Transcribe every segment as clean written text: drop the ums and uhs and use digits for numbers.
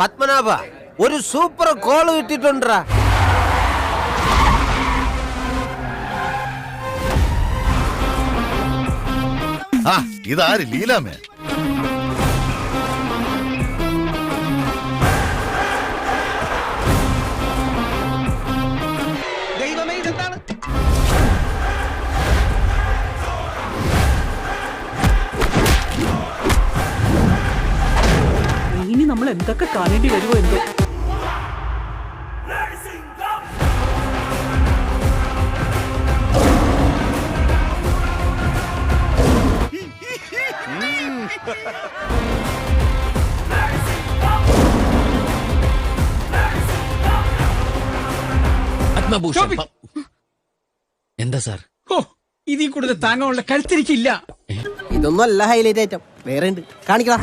പത്മനാഭ ഒരു super call കിട്ടിട്ടുണ്ടാ. ഇതാര് ലീലാമേ? ദൈവമേ ഇതെന്താണ്? ഇനി നമ്മൾ എന്തൊക്കെ കാണേണ്ടി വരുമോ എന്തോ. എന്താ സാർ? ഇതിൽ കൂടുതൽ താങ്ങാനുള്ള കഴുത്തിരിക്കില്ല. ഇതൊന്നും അല്ല ഹൈലൈറ്റ് ഐറ്റം, വേറെ ഉണ്ട്, കാണിക്കാം.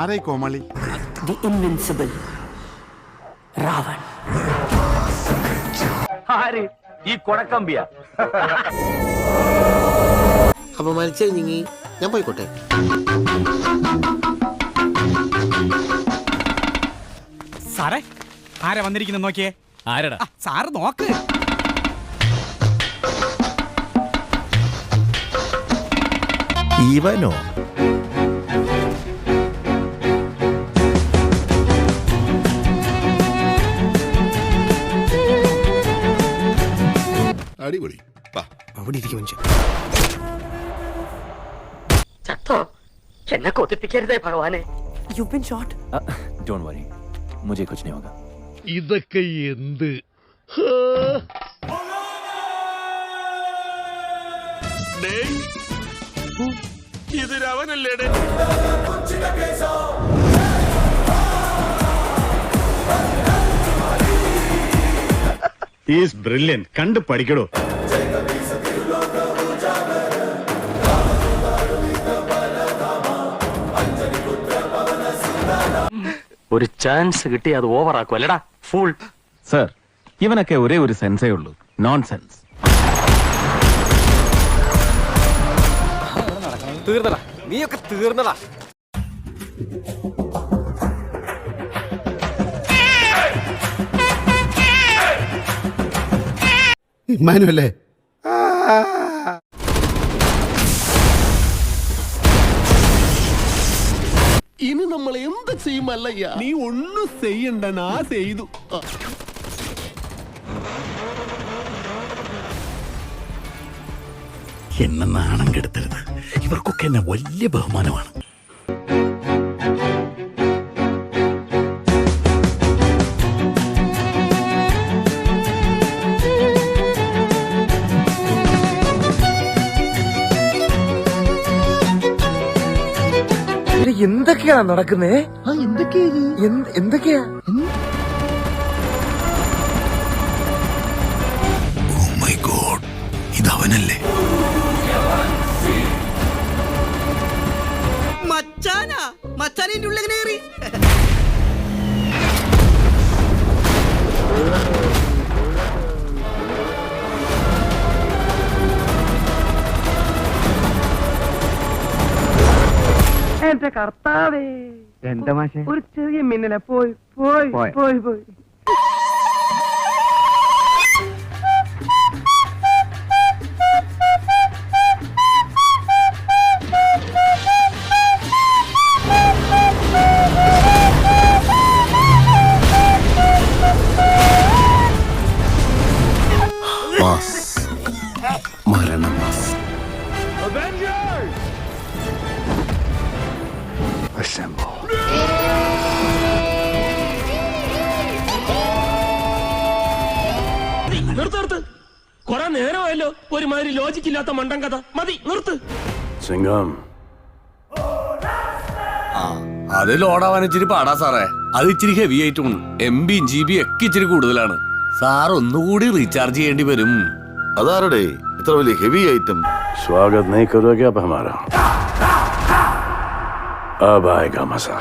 ആരായി കോമാളി? The invincible Ravan. ആര്? ഈ കൊടക്കമ്പിയ. അപ്പൊ മത്സരം നീങ്ങി, ഞാൻ പോയിക്കോട്ടെ. സാറേ, ആരാ വന്നിരിക്കുന്നത് നോക്കിയേ. ആരടാ? സാറ് നോക്ക്. ഇവനോ? അടിപൊളി. അവിടെ ഇരിക്കും മനുഷ്യൻ. ചത്തോ? എന്നെ കൊതിപ്പിക്കരുതേ ഭഗവാനെ. You've been shot. Don't worry, मुझे कुछ नहीं होगा. ഇതൊക്കെ എന്ത്? ഇത് രവനല്ലേ? Is brilliant. കണ്ടു പഠിക്കടോ. ഒരു ചാൻസ് കിട്ടി അത് ഓവറാക്കും അല്ലടാ ഫുൾ. സർ, ഇവനൊക്കെ ഒരേ ഒരു സെൻസേ ഉള്ളൂ, നോൺസെൻസ്. തീർന്നടാ, നീയൊക്കെ തീർന്നടാ. ഇമ്മാനുവല്ലേ? ഇനി നമ്മൾ എന്ത് ചെയ്യുമല്ലയ്യ? നീ ഒന്നും ചെയ്യണ്ട, നാ ചെയ്തു. എന്നെ നാണം കെടുത്തരുത്. ഇവർക്കൊക്കെ എന്നെ വലിയ ബഹുമാനമാണ്. എന്തൊക്കെയാ നടക്കുന്നേ? എന്തൊക്കെയാ? Oh my God, ഇതവനല്ലേ? മച്ചാനെ ഉള്ളിൽ കയറി. എന്റെ കർത്താവേ, എന്താ മാഷെ? ഒരു ചെറിയ മിന്നലെ പോയി പോയി പോയി പോയി. മരണം മാസ്. നിർത്ത്. കൊറേ നേരമായല്ലോ ഒരുമാതിരി ലോജിക്കില്ലാത്ത മണ്ടൻ കഥ. മതി, നിർത്ത്. സിംഗം, അത് ലോഡാവാൻ ഇച്ചിരി പാടാ സാറേ. അത് ഇച്ചിരി ഹെവി ആയിട്ടും MB GB ഒക്കെ ഇച്ചിരി കൂടുതലാണ്. സാർ ഒന്നുകൂടി റീചാർജ് ചെയ്യേണ്ടി വരും. അതാരടേ ഇത്ര വലിയ ഹെവി ഐറ്റം? സ്വാഗത് नहीं करोगे अब हमारा? अब आएगा मजा.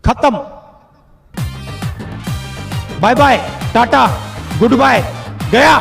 खत्म. Bye bye, tata, goodbye. Gaya